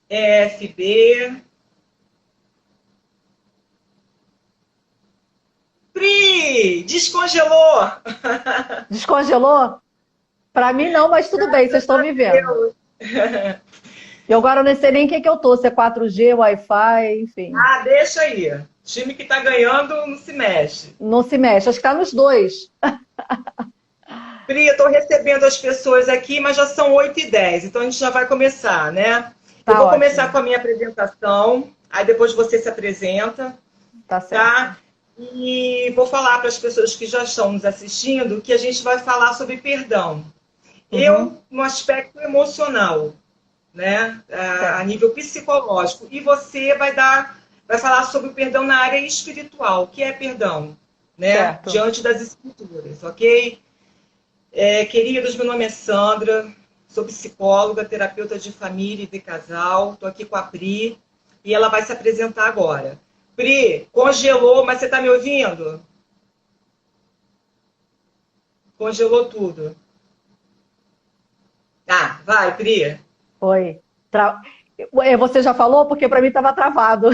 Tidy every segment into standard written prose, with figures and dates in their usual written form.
EFB. Pri, descongelou! Descongelou? Para mim não, mas tudo bem, vocês estão me vendo. Eu agora não sei nem o que que eu tô, se é 4G, Wi-Fi, enfim. Ah, deixa aí. O time que tá ganhando não se mexe. Não se mexe, acho que tá nos dois. Pri, eu tô recebendo as pessoas aqui, mas já são 8h10, então a gente já vai começar, né? Eu Tá vou começar ótimo, com a minha apresentação, aí depois você se apresenta, tá certo. tá? E vou falar para as pessoas que já estão nos assistindo que a gente vai falar sobre perdão. Uhum, Eu, no aspecto emocional, né? A certo, nível psicológico. E você vai falar sobre o perdão na área espiritual. O que é perdão? Né? certo. Diante das escrituras, ok? Queridos, meu nome é Sandra, sou psicóloga, terapeuta de família e de casal. Estou aqui com a Pri e ela vai se apresentar agora. Pri, congelou, mas você está me ouvindo? Congelou tudo. Tá, vai, Pri. Oi. Você já falou? Porque para mim estava travado.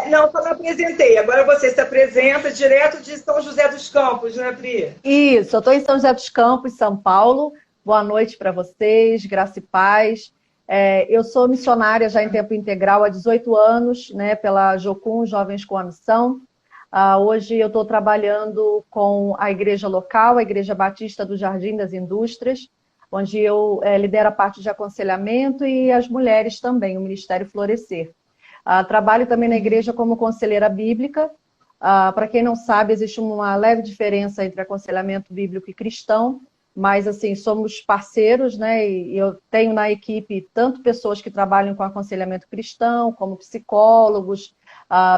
Não, só me apresentei. Agora você se apresenta direto de São José dos Campos, né, Pri? Isso, eu estou em São José dos Campos, São Paulo. Boa noite para vocês, graça e paz. Eu sou missionária já em tempo integral há 18 anos, né, pela Jocum, Jovens com a Missão. Hoje eu estou trabalhando com a igreja local, a Igreja Batista do Jardim das Indústrias, onde eu lidero a parte de aconselhamento e as mulheres também, o Ministério Florescer. Trabalho também na igreja como conselheira bíblica. Para quem não sabe, existe uma leve diferença entre aconselhamento bíblico e cristão, mas assim, somos parceiros, né? E eu tenho na equipe tanto pessoas que trabalham com aconselhamento cristão, como psicólogos,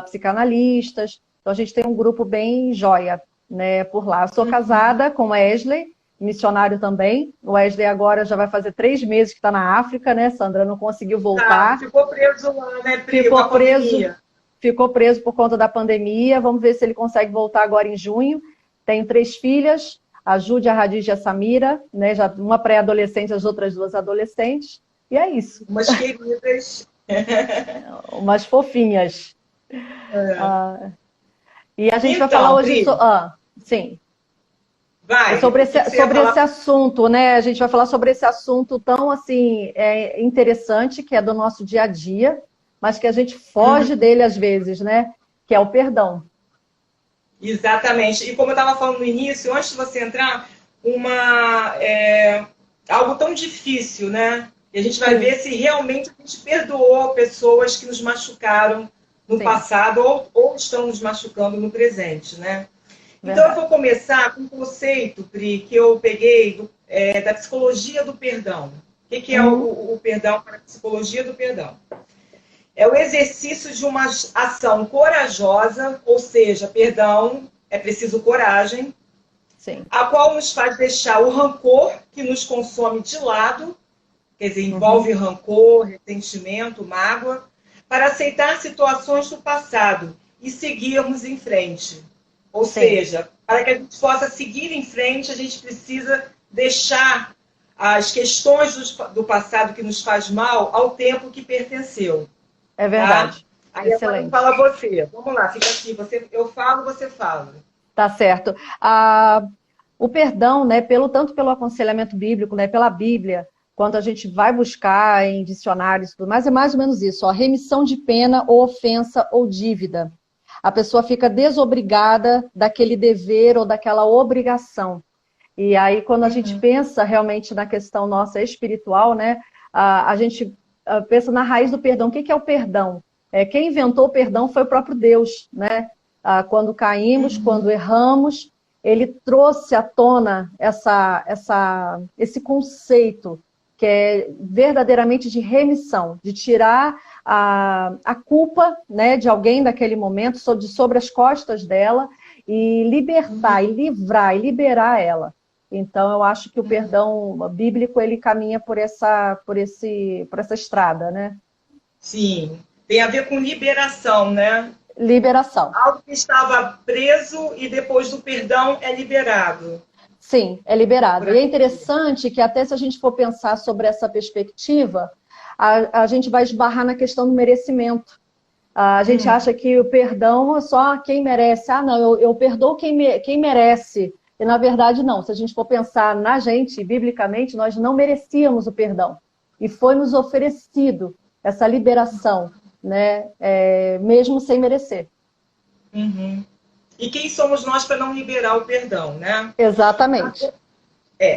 psicanalistas. Então a gente tem um grupo bem joia, né, por lá. Eu sou casada com o Wesley, missionário também. O Wesley agora já vai fazer 3 meses que está na África, né, Sandra? Não conseguiu Tá, voltar. ficou preso lá, né, Pri, com a Ficou preso, pandemia. ficou preso por conta da pandemia. Vamos ver se ele consegue voltar agora em junho. Tenho 3 filhas, a Júlia, a Radija e a Samira, né? Já uma pré-adolescente, as outras 2 adolescentes. E é isso, Umas queridas. umas fofinhas. É. Ah, e a gente vai falar Então, hoje Pri, sim, vai, sobre o que que você ia sobre esse falar? assunto, né? A gente vai falar sobre esse assunto tão assim interessante, que é do nosso dia a dia, mas que a gente foge Uhum. dele às vezes, né? Que é o perdão. Exatamente. E como eu estava falando no início, antes de você entrar, algo tão difícil, né? E a gente vai ver Sim, se realmente a gente perdoou pessoas que nos machucaram no sim, passado ou estão nos machucando no presente, né? Então, eu verdade. vou começar com um conceito, Pri, que eu peguei da psicologia do perdão. O que é Uhum, o perdão para a psicologia do perdão? É o exercício de uma ação corajosa, ou seja, perdão é preciso coragem, sim. a qual nos faz deixar o rancor que nos consome de lado, quer dizer, Uhum, envolve rancor, ressentimento, mágoa, para aceitar situações do passado e seguirmos em frente. Ou sim, seja, para que a gente possa seguir em frente, a gente precisa deixar as questões do passado que nos faz mal ao tempo que pertenceu, é tá? verdade. Aí agora Excelente. fala você. Vamos lá, fica aqui. Eu falo, você fala. Tá certo. O perdão, né, tanto pelo aconselhamento bíblico, né, pela Bíblia, quanto a gente vai buscar em dicionários e tudo mais, é mais ou menos isso, ó, remissão de pena ou ofensa ou dívida. A pessoa fica desobrigada daquele dever ou daquela obrigação. E aí, quando a gente pensa realmente na questão nossa espiritual, né, a gente pensa na raiz do perdão. O que é o perdão? Quem inventou o perdão foi o próprio Deus, né? Quando caímos, quando erramos, ele trouxe à tona esse conceito que é verdadeiramente de remissão, de tirar a culpa, né, de alguém daquele momento sobre as costas dela e libertar, e livrar, e liberar ela. Então, eu acho que o perdão bíblico ele caminha por essa estrada, né? Sim. Tem a ver com liberação, né? Liberação. Algo que estava preso e depois do perdão é liberado. Sim, é liberado. Por E é assim dizer. interessante que até se a gente for pensar sobre essa perspectiva, a gente vai esbarrar na questão do merecimento. A gente acha que o perdão é só quem merece. Ah, não, eu perdoo quem merece. E, na verdade, não. Se a gente for pensar na gente, biblicamente, nós não merecíamos o perdão. E foi nos oferecido essa liberação, né? Mesmo sem merecer. Uhum. E quem somos nós para não liberar o perdão, né? Exatamente.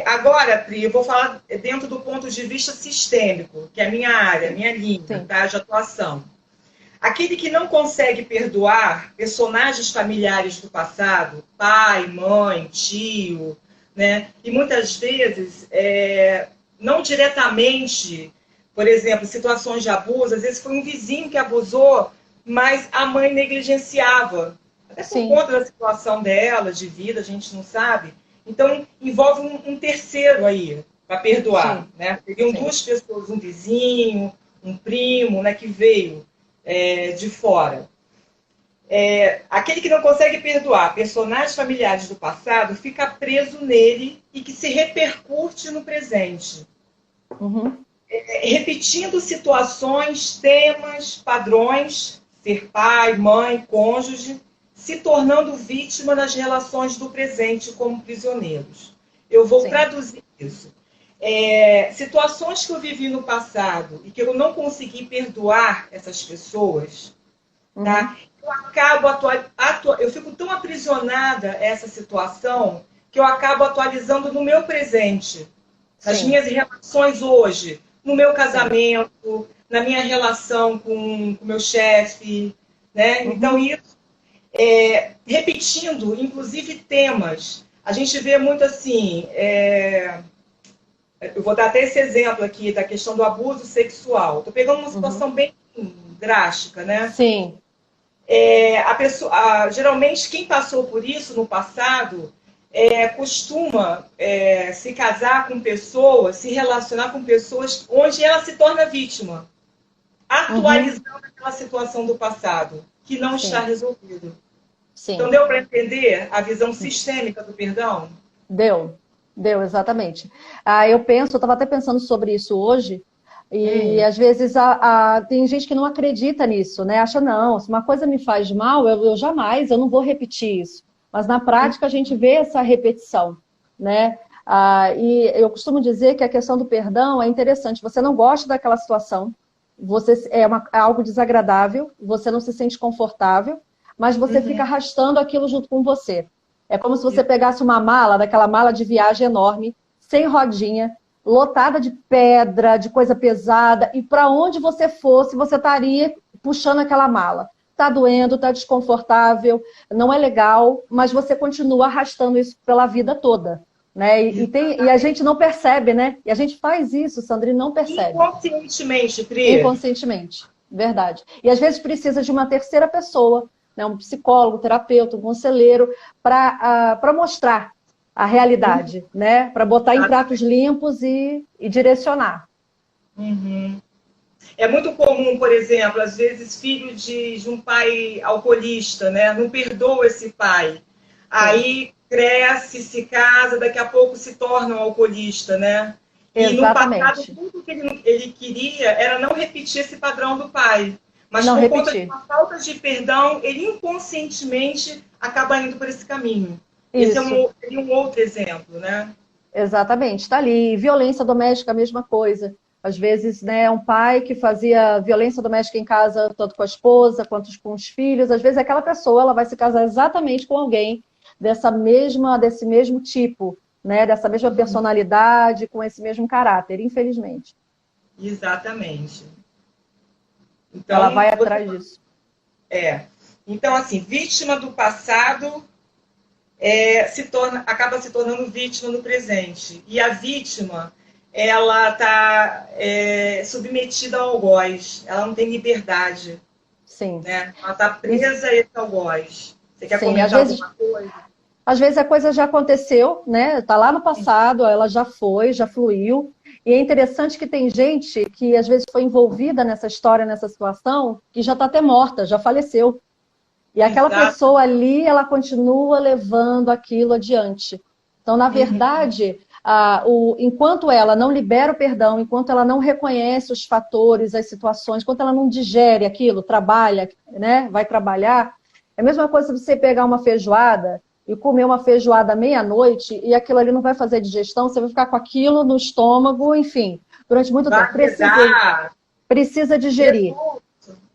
Agora, Pri, eu vou falar dentro do ponto de vista sistêmico, que é a minha área, a minha linha, tá, de atuação. Aquele que não consegue perdoar personagens familiares do passado, pai, mãe, tio, né? E muitas vezes, não diretamente, por exemplo, situações de abuso, às vezes foi um vizinho que abusou, mas a mãe negligenciava. Até por conta da situação dela, de vida, a gente não sabe. Então, envolve um terceiro aí para perdoar. Né? Seriam duas pessoas, um vizinho, um primo, né, que veio de fora. Aquele que não consegue perdoar personagens familiares do passado fica preso nele e que se repercute no presente. Repetindo situações, temas, padrões, ser pai, mãe, cônjuge, se tornando vítima nas relações do presente como prisioneiros. Eu vou traduzir isso. Situações que eu vivi no passado e que eu não consegui perdoar essas pessoas, tá? Eu fico tão aprisionada a essa situação que eu acabo atualizando no meu presente, nas minhas relações hoje, no meu casamento, na minha relação com o meu chefe, né? Então, isso, repetindo, inclusive, temas. A gente vê muito assim... eu vou dar até esse exemplo aqui da questão do abuso sexual. Estou pegando uma situação bem drástica, né? Sim. Geralmente, quem passou por isso no passado costuma se casar com pessoas, se relacionar com pessoas onde ela se torna vítima, atualizando aquela situação do passado, que não está resolvido. Então, deu para entender a visão sistêmica do perdão? Deu, exatamente. Eu estava até pensando sobre isso hoje, e às vezes tem gente que não acredita nisso, né? Acha, não, se uma coisa me faz mal, eu jamais, eu não vou repetir isso. Mas na prática a gente vê essa repetição, né? E eu costumo dizer que a questão do perdão é interessante. Você não gosta daquela situação, é algo desagradável, você não se sente confortável, mas você fica arrastando aquilo junto com você. É como se você pegasse uma mala, daquela mala de viagem enorme, sem rodinha, lotada de pedra, de coisa pesada, e para onde você fosse, você estaria puxando aquela mala. Está doendo, está desconfortável, não é legal, mas você continua arrastando isso pela vida toda. Né? E a gente não percebe, né? E a gente faz isso, Sandrine, não percebe. Inconscientemente, Pri. Inconscientemente, verdade. E às vezes precisa de uma terceira pessoa, né? Um psicólogo, um terapeuta, um conselheiro, para mostrar a realidade, né? Para botar em pratos limpos e direcionar. É muito comum, por exemplo, às vezes filho de um pai alcoolista, né? Não perdoa esse pai. Aí cresce, se casa, daqui a pouco se torna um alcoolista, né? Exatamente. E no passado, tudo que ele queria era não repetir esse padrão do pai. Mas não por repetir. Conta de uma falta de perdão, ele inconscientemente acaba indo por esse caminho. Isso. Esse é um outro exemplo, né? Exatamente, está ali. Violência doméstica, a mesma coisa. Às vezes, né, um pai que fazia violência doméstica em casa, tanto com a esposa quanto com os filhos, às vezes aquela pessoa ela vai se casar exatamente com alguém desse mesmo tipo, né, dessa mesma personalidade, com esse mesmo caráter, infelizmente. Exatamente. Então, ela vai atrás disso. Então, assim, vítima do passado acaba se tornando vítima no presente. E a vítima, ela está submetida ao algoz. Ela não tem liberdade. Sim. Né? Ela está presa a esse algoz. Você quer comentar alguma coisa? Às vezes a coisa já aconteceu, né? Está lá no passado, ela já foi, já fluiu. E é interessante que tem gente que às vezes foi envolvida nessa história, nessa situação, que já está até morta, já faleceu. E aquela pessoa ali, ela continua levando aquilo adiante. Então, na verdade, enquanto ela não libera o perdão, enquanto ela não reconhece os fatores, as situações, enquanto ela não digere aquilo, trabalha, né, vai trabalhar, é a mesma coisa você pegar uma feijoada e comer uma feijoada à meia-noite e aquilo ali não vai fazer digestão, você vai ficar com aquilo no estômago, enfim, durante muito tempo. Precisa digerir.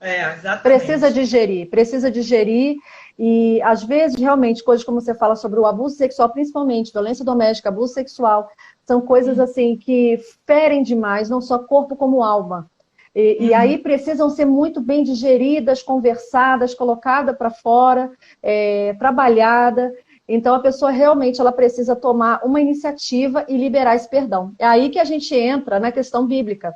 Exatamente. Precisa digerir. E, às vezes, realmente, coisas como você fala sobre o abuso sexual, principalmente violência doméstica, abuso sexual, são coisas assim que ferem demais, não só corpo como alma. E aí precisam ser muito bem digeridas, conversadas, colocadas para fora, trabalhada. Então, a pessoa realmente ela precisa tomar uma iniciativa e liberar esse perdão. É aí que a gente entra na questão bíblica.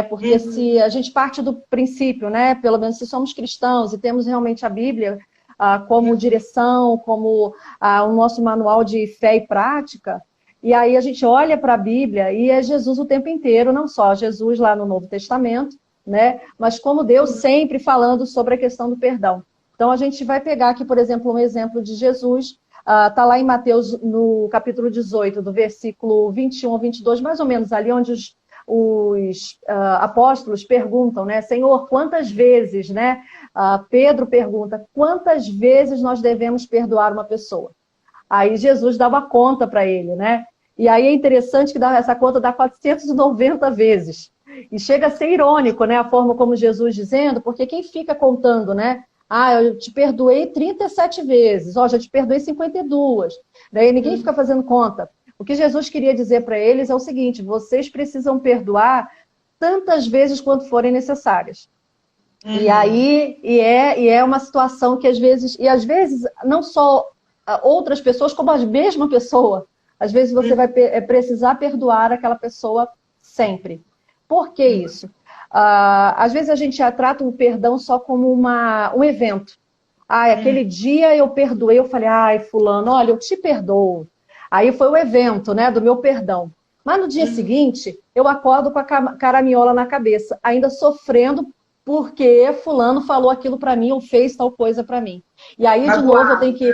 Porque se a gente parte do princípio, né, pelo menos se somos cristãos e temos realmente a Bíblia como direção, como o nosso manual de fé e prática, e aí a gente olha para a Bíblia e é Jesus o tempo inteiro, não só Jesus lá no Novo Testamento, né, mas como Deus sempre falando sobre a questão do perdão. Então a gente vai pegar aqui, por exemplo, um exemplo de Jesus, está lá em Mateus, no capítulo 18, do versículo 21 ao 22, mais ou menos ali onde os apóstolos perguntam, né, Senhor, quantas vezes, né, Pedro pergunta, quantas vezes nós devemos perdoar uma pessoa? Aí Jesus dá uma conta para ele, né? E aí é interessante que essa conta dá 490 vezes. E chega a ser irônico, né, a forma como Jesus dizendo, porque quem fica contando, né? Eu te perdoei 37 vezes, já te perdoei 52. Daí ninguém fica fazendo conta. O que Jesus queria dizer para eles é o seguinte, vocês precisam perdoar tantas vezes quanto forem necessárias. E aí, é uma situação que às vezes não só outras pessoas, como a mesma pessoa, às vezes você vai precisar perdoar aquela pessoa sempre. Por que isso? Às vezes a gente já trata o perdão só como um evento. Aquele dia eu perdoei, eu falei, fulano, olha, eu te perdoo. Aí foi o evento, né, do meu perdão. Mas no dia seguinte, eu acordo com a caraminhola na cabeça, ainda sofrendo porque fulano falou aquilo para mim ou fez tal coisa para mim. E aí, de novo, eu tenho que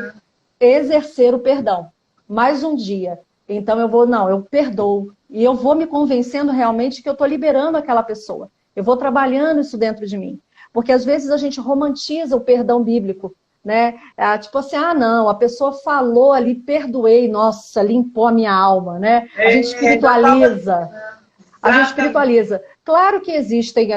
exercer o perdão. Mais um dia. Então eu perdoo. E eu vou me convencendo realmente que eu estou liberando aquela pessoa. Eu vou trabalhando isso dentro de mim. Porque às vezes a gente romantiza o perdão bíblico, né? Tipo assim, não, a pessoa falou ali, perdoei, nossa, limpou a minha alma, né? A gente espiritualiza. A gente espiritualiza. Claro que existem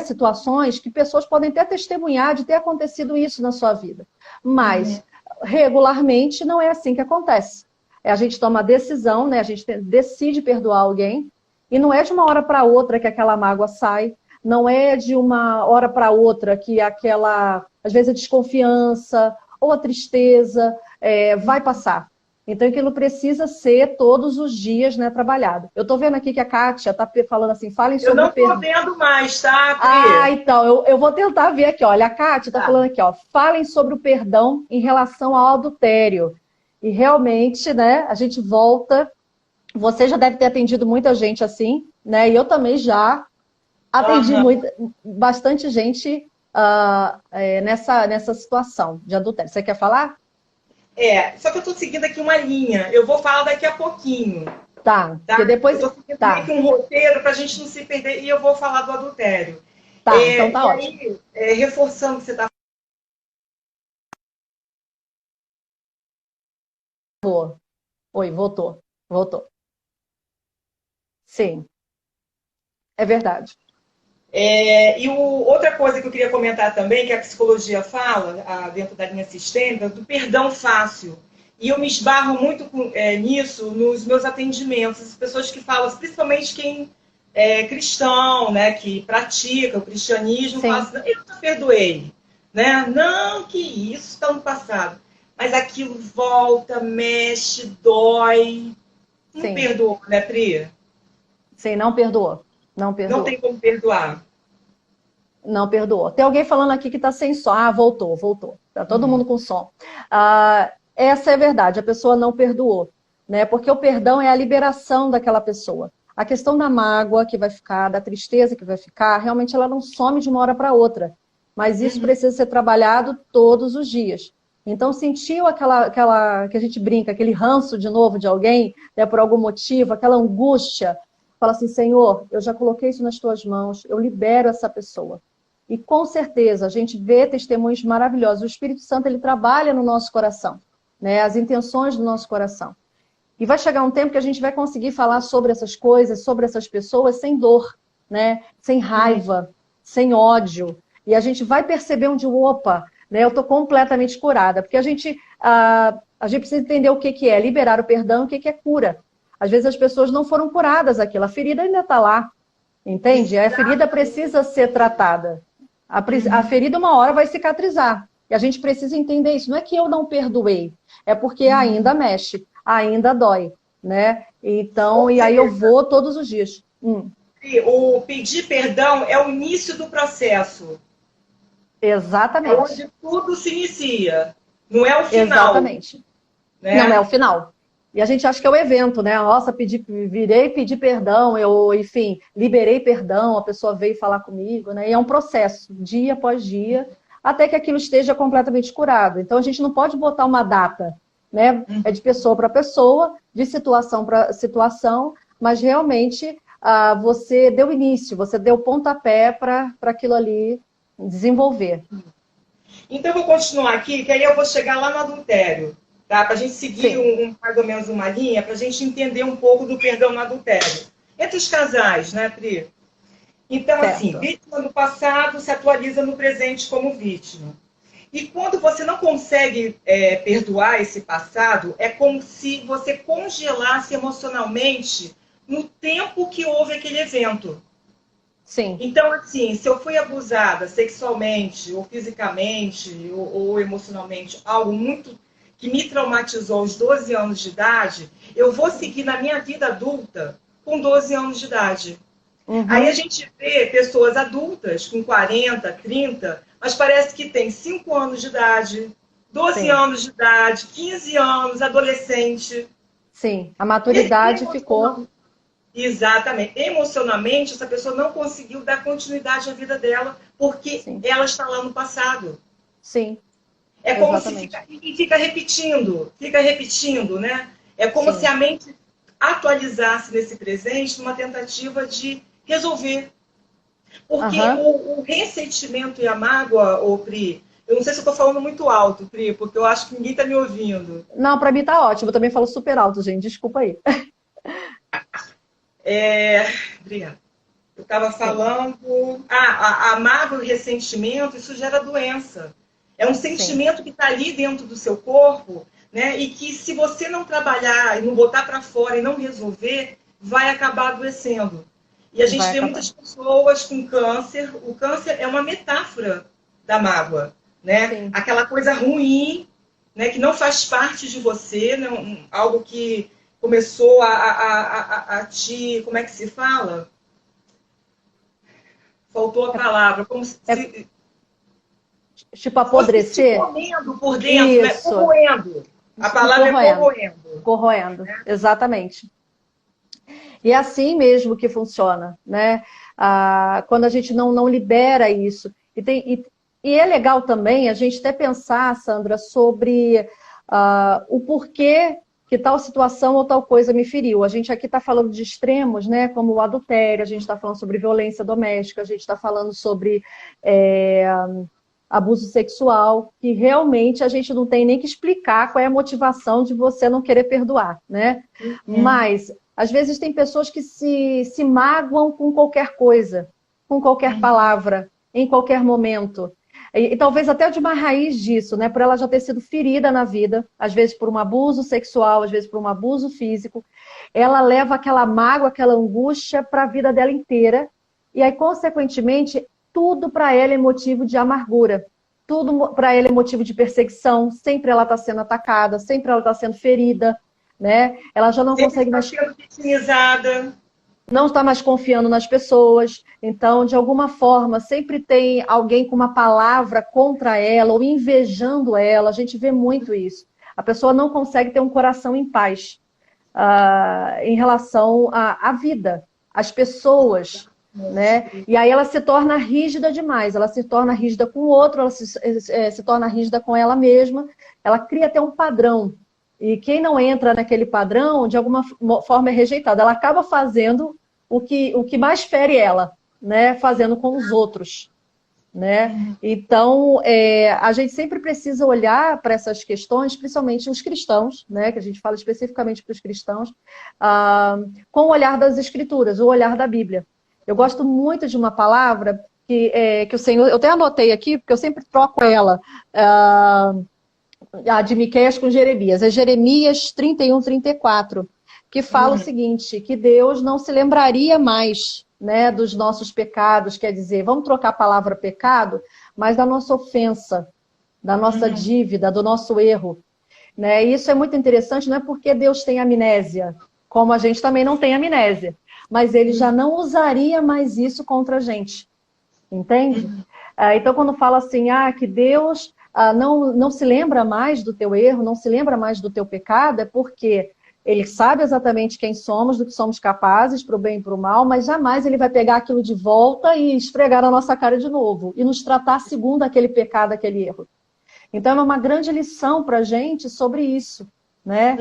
situações que pessoas podem até testemunhar de ter acontecido isso na sua vida. Mas, regularmente, não é assim que acontece. A gente toma a decisão, né? A gente decide perdoar alguém, e não é de uma hora para outra que aquela mágoa sai, não é de uma hora para outra que aquela, às vezes, a desconfiança ou a tristeza vai passar. Então, aquilo precisa ser todos os dias, né, trabalhado. Eu estou vendo aqui que a Kátia está falando assim, falem sobre o perdão. Eu não estou vendo mais, tá, Pri? Então, eu vou tentar ver aqui. Olha, a Kátia está falando aqui, falem sobre o perdão em relação ao adultério. E realmente, né, a gente volta. Você já deve ter atendido muita gente assim, né? E eu também já atendi bastante gente nessa situação de adultério. Você quer falar? Só que eu estou seguindo aqui uma linha. Eu vou falar daqui a pouquinho. Tá? Porque depois... Eu estou seguindo aqui um roteiro para a gente não se perder e eu vou falar do adultério. Então tá ótimo. Reforçando o que você está falando. Oi, voltou. Sim. É verdade. Outra coisa que eu queria comentar também, que a psicologia fala, dentro da linha sistêmica, do perdão fácil. E eu me esbarro muito nisso nos meus atendimentos. As pessoas que falam, principalmente quem é cristão, né, que pratica o cristianismo, falam assim, eu não perdoei. Né? Não, que isso está no passado. Mas aquilo volta, mexe, dói. Não perdoou, né, Pri? Sim, não perdoou. Não tem como perdoar. Não perdoou. Tem alguém falando aqui que está sem som. Voltou. Está todo mundo com som. Essa é a verdade, a pessoa não perdoou. Né? Porque o perdão é a liberação daquela pessoa. A questão da mágoa que vai ficar, da tristeza que vai ficar, realmente ela não some de uma hora para outra. Mas isso precisa ser trabalhado todos os dias. Então, sentiu que a gente brinca, aquele ranço de novo de alguém, né, por algum motivo, aquela angústia, fala assim, Senhor, eu já coloquei isso nas tuas mãos, eu libero essa pessoa. E com certeza, a gente vê testemunhos maravilhosos. O Espírito Santo, ele trabalha no nosso coração, né, as intenções do nosso coração. E vai chegar um tempo que a gente vai conseguir falar sobre essas coisas, sobre essas pessoas, sem dor, né, sem raiva, sem ódio. E a gente vai perceber onde, opa, né, eu estou completamente curada. Porque a gente precisa entender o que é liberar o perdão e o que é cura. Às vezes as pessoas não foram curadas aquilo, a ferida ainda está lá, entende? A ferida precisa ser tratada. A ferida uma hora vai cicatrizar. E a gente precisa entender isso. Não é que eu não perdoei, é porque ainda mexe, ainda dói, né? Então, e aí eu vou todos os dias. O pedir perdão é o início do processo. Exatamente. É onde tudo se inicia. Não é o final. Exatamente. Né? Não é o final. E a gente acha que é o evento, né? Nossa, virei pedir perdão, enfim, liberei perdão, a pessoa veio falar comigo, né? E é um processo, dia após dia, até que aquilo esteja completamente curado. Então a gente não pode botar uma data, né? É de pessoa para pessoa, de situação para situação, mas realmente você deu início, você deu pontapé para aquilo ali desenvolver. Então, eu vou continuar aqui, que aí eu vou chegar lá no adultério, tá? Para a gente seguir mais ou menos uma linha, para a gente entender um pouco do perdão no adultério. Entre os casais, né, Pri? Então, certo. Assim, vítima do passado se atualiza no presente como vítima. E quando você não consegue perdoar esse passado, é como se você congelasse emocionalmente no tempo que houve aquele evento. Sim. Então, assim, se eu fui abusada sexualmente, ou fisicamente, ou emocionalmente, algo muito que me traumatizou aos 12 anos de idade, eu vou seguir na minha vida adulta com 12 anos de idade. Uhum. Aí a gente vê pessoas adultas com 40, 30, mas parece que tem 5 anos de idade, 12 Sim. anos de idade, 15 anos, adolescente. Sim, a maturidade ficou... Exatamente. Emocionalmente, essa pessoa não conseguiu dar continuidade à vida dela, porque Sim. ela está lá no passado. Sim. É como se fica repetindo, né? É como Sim. se a mente atualizasse nesse presente numa tentativa de resolver. Porque o ressentimento e a mágoa, Pri, eu não sei se eu estou falando muito alto, Pri, porque eu acho que ninguém está me ouvindo. Não, para mim está ótimo. Eu também falo super alto, gente. Desculpa aí. Obrigada. Eu estava falando... a mágoa e o ressentimento, isso gera doença. É um sentimento Sim. que está ali dentro do seu corpo, né? E que se você não trabalhar e não botar para fora e não resolver, vai acabar adoecendo. E a gente vê muitas pessoas com câncer. O câncer é uma metáfora da mágoa, né? Sim. Aquela coisa ruim, né? Que não faz parte de você, né? Algo que começou a te... Como é que se fala? Faltou a palavra. Como se... Tipo, apodrecer? Corroendo por dentro, Isso. Né? Corroendo. A palavra é corroendo. Corroendo, exatamente. E é assim mesmo que funciona, né? Quando a gente não libera isso. E é legal também a gente até pensar, Sandra, sobre o porquê que tal situação ou tal coisa me feriu. A gente aqui está falando de extremos, né? Como o adultério, a gente está falando sobre violência doméstica, a gente está falando sobre abuso sexual, que realmente a gente não tem nem que explicar qual é a motivação de você não querer perdoar, né? Mas, às vezes, tem pessoas que se magoam com qualquer coisa, com qualquer palavra, em qualquer momento. E talvez até de uma raiz disso, né? Por ela já ter sido ferida na vida, às vezes por um abuso sexual, às vezes por um abuso físico. Ela leva aquela mágoa, aquela angústia para a vida dela inteira. E aí, consequentemente, tudo para ela é motivo de amargura. Tudo para ela é motivo de perseguição. Sempre ela está sendo atacada, sempre ela está sendo ferida, né? Ela já não consegue mais... Sempre está sendo vitimizada. Não está mais confiando nas pessoas. Então, de alguma forma, sempre tem alguém com uma palavra contra ela ou invejando ela. A gente vê muito isso. A pessoa não consegue ter um coração em paz em relação à vida. As pessoas... né? E aí ela se torna rígida demais, ela se torna rígida com o outro, ela se torna rígida com ela mesma, ela cria até um padrão. E quem não entra naquele padrão, de alguma forma é rejeitado. Ela acaba fazendo o que mais fere ela, né? Fazendo com os outros, né? Então, a gente sempre precisa olhar para essas questões, principalmente os cristãos, né? Que a gente fala especificamente para os cristãos, com o olhar das Escrituras, o olhar da Bíblia. Eu gosto muito de uma palavra que o Senhor... Eu até anotei aqui, porque eu sempre troco ela, a de Miqueias com Jeremias. É Jeremias 31, 34, que fala o seguinte, que Deus não se lembraria mais, né, dos nossos pecados, quer dizer, vamos trocar a palavra pecado, mas da nossa ofensa, da nossa dívida, do nosso erro. Né? E isso é muito interessante, não é porque Deus tem amnésia, como a gente também não tem amnésia, mas ele já não usaria mais isso contra a gente. Entende? Então, quando fala assim, que Deus não se lembra mais do teu erro, não se lembra mais do teu pecado, é porque ele sabe exatamente quem somos, do que somos capazes, para o bem e para o mal, mas jamais ele vai pegar aquilo de volta e esfregar na nossa cara de novo, e nos tratar segundo aquele pecado, aquele erro. Então, é uma grande lição para a gente sobre isso, né?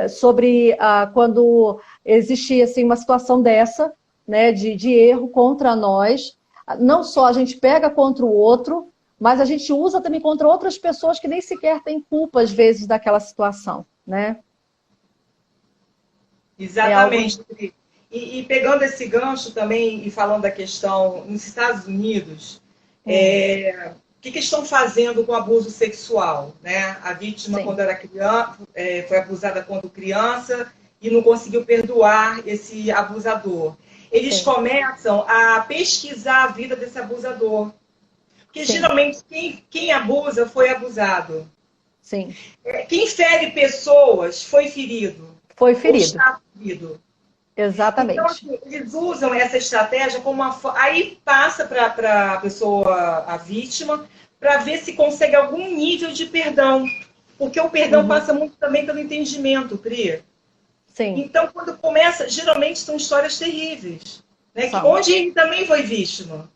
Sobre quando existe assim, uma situação dessa, né, de erro contra nós, não só a gente pega contra o outro, mas a gente usa também contra outras pessoas que nem sequer têm culpa, às vezes, daquela situação, né? Exatamente. E pegando esse gancho também, e falando da questão nos Estados Unidos, o que estão fazendo com o abuso sexual? Né? A vítima, quando era criança, foi abusada quando criança e não conseguiu perdoar esse abusador. Eles começam a pesquisar a vida desse abusador. Porque geralmente quem abusa foi abusado. Sim. Quem fere pessoas foi ferido. Foi ferido. Ou está ferido. Exatamente. Então, assim, eles usam essa estratégia como uma... Aí passa para a pessoa, a vítima, para ver se consegue algum nível de perdão. Porque o perdão passa muito também pelo entendimento, Pri. Sim. Então, quando começa, geralmente são histórias terríveis. Né? Onde ele também foi vítima.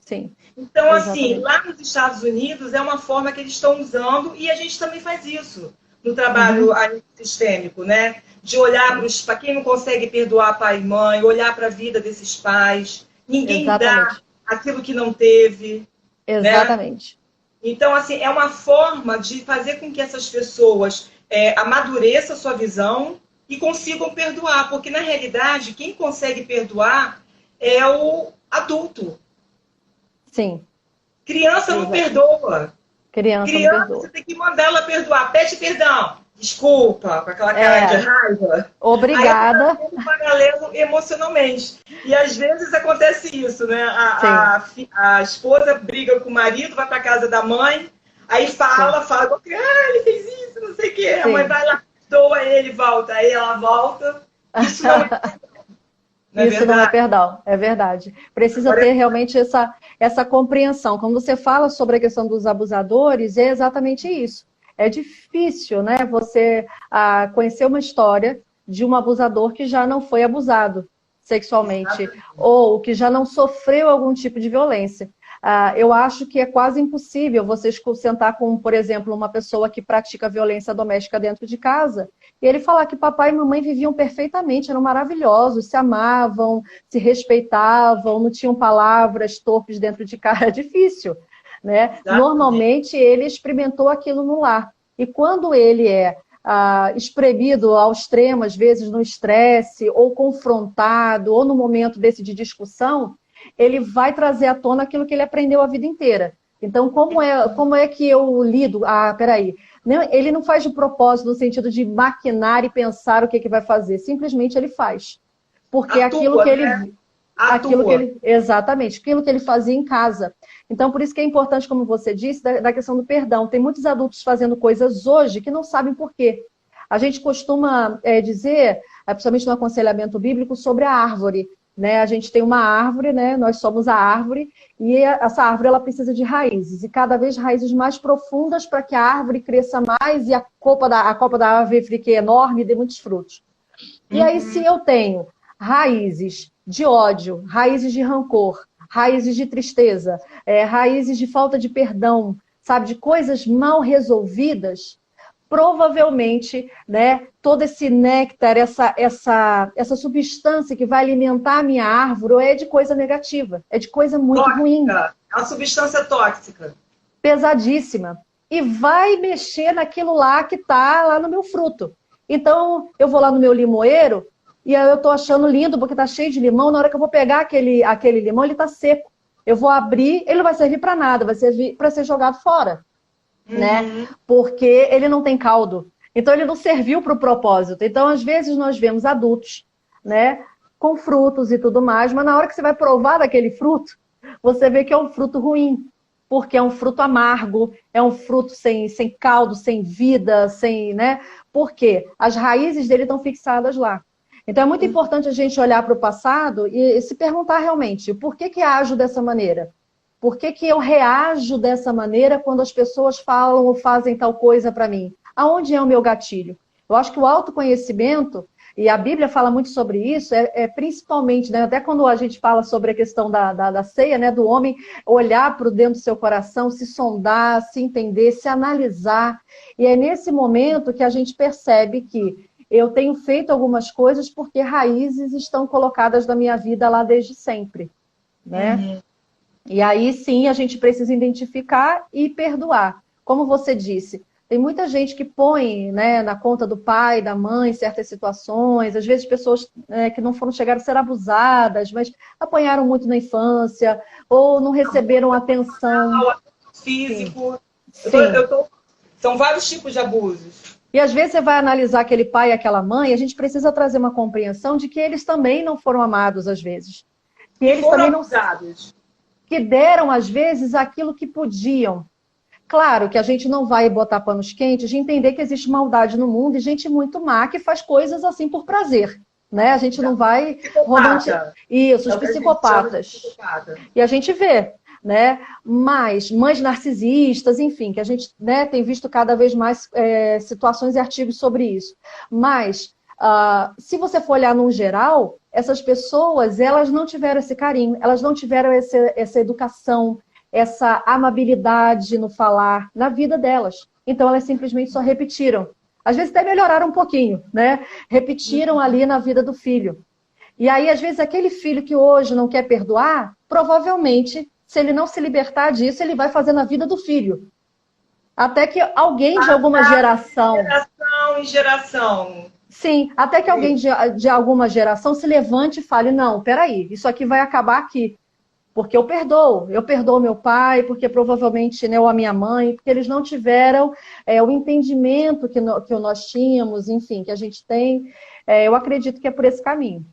Sim. Então, assim, lá nos Estados Unidos é uma forma que eles estão usando e a gente também faz isso no trabalho sistêmico, né? De olhar para quem não consegue perdoar pai e mãe, olhar para a vida desses pais. Ninguém dá aquilo que não teve. Exatamente. Né? Então, assim, é uma forma de fazer com que essas pessoas amadureçam a sua visão e consigam perdoar. Porque, na realidade, quem consegue perdoar é o adulto. Sim. Criança não perdoa. Criança não perdoa. Você tem que mandar ela perdoar. Pede perdão. Desculpa, com aquela cara de raiva. Obrigada. Aí um paralelo emocionalmente. E às vezes acontece isso, né? A esposa briga com o marido, vai para casa da mãe, aí fala, ele fez isso, não sei o quê. A mãe vai lá, perdoa ele, volta. Aí ela volta. Isso não é Isso não é perdão, é verdade. Precisa ter realmente essa compreensão. Quando você fala sobre a questão dos abusadores, é exatamente isso. É difícil, né, você conhecer uma história de um abusador que já não foi abusado sexualmente ou que já não sofreu algum tipo de violência. Eu acho que é quase impossível você sentar com, por exemplo, uma pessoa que pratica violência doméstica dentro de casa e ele falar que papai e mamãe viviam perfeitamente, eram maravilhosos, se amavam, se respeitavam, não tinham palavras torpes dentro de casa. É difícil, né? Normalmente ele experimentou aquilo no lar. E quando ele é espremido ao extremo, às vezes no estresse, ou confrontado, ou no momento desse de discussão, ele vai trazer à tona aquilo que ele aprendeu a vida inteira. Então, como é que eu lido? Peraí. Ele não faz de propósito no sentido de maquinar e pensar o que vai fazer. Simplesmente ele faz. Porque aquilo que ele... Exatamente, aquilo que ele fazia em casa. Então, por isso que é importante, como você disse, da questão do perdão. Tem muitos adultos fazendo coisas hoje que não sabem por quê. A gente costuma dizer, principalmente no aconselhamento bíblico, sobre a árvore. Né? A gente tem uma árvore, né? Nós somos a árvore, e essa árvore ela precisa de raízes, e cada vez raízes mais profundas para que a árvore cresça mais e a copa da árvore fique enorme e dê muitos frutos. E aí, se eu tenho raízes de ódio, raízes de rancor, raízes de tristeza, raízes de falta de perdão, sabe, de coisas mal resolvidas, provavelmente, né, todo esse néctar, essa substância que vai alimentar a minha árvore é de coisa negativa, é de coisa muito Tóxica. ruim. É uma substância tóxica. Pesadíssima. E vai mexer naquilo lá que está lá no meu fruto. Então, eu vou lá no meu limoeiro e aí eu estou achando lindo porque está cheio de limão. Na hora que eu vou pegar aquele limão, ele está seco. Eu vou abrir, ele não vai servir para nada, vai servir para ser jogado fora. Né? Porque ele não tem caldo. Então, ele não serviu para o propósito. Então, às vezes, nós vemos adultos, né, com frutos e tudo mais, mas na hora que você vai provar daquele fruto, você vê que é um fruto ruim. Porque é um fruto amargo, é um fruto sem caldo, sem vida, né? Porque as raízes dele estão fixadas lá. Então é muito importante a gente olhar para o passado e se perguntar realmente, por que ajo dessa maneira? Por que eu reajo dessa maneira quando as pessoas falam ou fazem tal coisa para mim? Aonde é o meu gatilho? Eu acho que o autoconhecimento, e a Bíblia fala muito sobre isso, principalmente, né, até quando a gente fala sobre a questão da ceia, né, do homem olhar para dentro do seu coração, se sondar, se entender, se analisar. E é nesse momento que a gente percebe que eu tenho feito algumas coisas porque raízes estão colocadas na minha vida lá desde sempre. Né? E aí sim a gente precisa identificar e perdoar. Como você disse, tem muita gente que põe, né, na conta do pai, da mãe, certas situações. Às vezes pessoas que não chegaram a ser abusadas, mas apanharam muito na infância, ou não receberam atenção. Físico. Sim. São vários tipos de abusos. E às vezes você vai analisar aquele pai e aquela mãe, a gente precisa trazer uma compreensão de que eles também não foram amados às vezes. Que eles foram também abusados. Que deram, às vezes, aquilo que podiam. Claro que a gente não vai botar panos quentes de entender que existe maldade no mundo e gente muito má que faz coisas assim por prazer. Né? A gente não vai... Isso, os psicopatas. E a gente vê, né? Mas mães narcisistas, enfim, que a gente, né, tem visto cada vez mais situações e artigos sobre isso. Mas, se você for olhar num geral, essas pessoas, elas não tiveram esse carinho, elas não tiveram essa educação, essa amabilidade no falar, na vida delas. Então, elas simplesmente só repetiram. Às vezes até melhoraram um pouquinho, né? Repetiram ali na vida do filho. E aí, às vezes, aquele filho que hoje não quer perdoar, provavelmente, se ele não se libertar disso, ele vai fazer na vida do filho. Até que alguém de alguma geração... Geração em geração. Sim, até que alguém de alguma geração se levante e fale, não, peraí, isso aqui vai acabar aqui. Porque eu perdoo meu pai, porque provavelmente, né, ou a minha mãe, porque eles não tiveram o entendimento que nós tínhamos, enfim, que a gente tem. Eu acredito que é por esse caminho.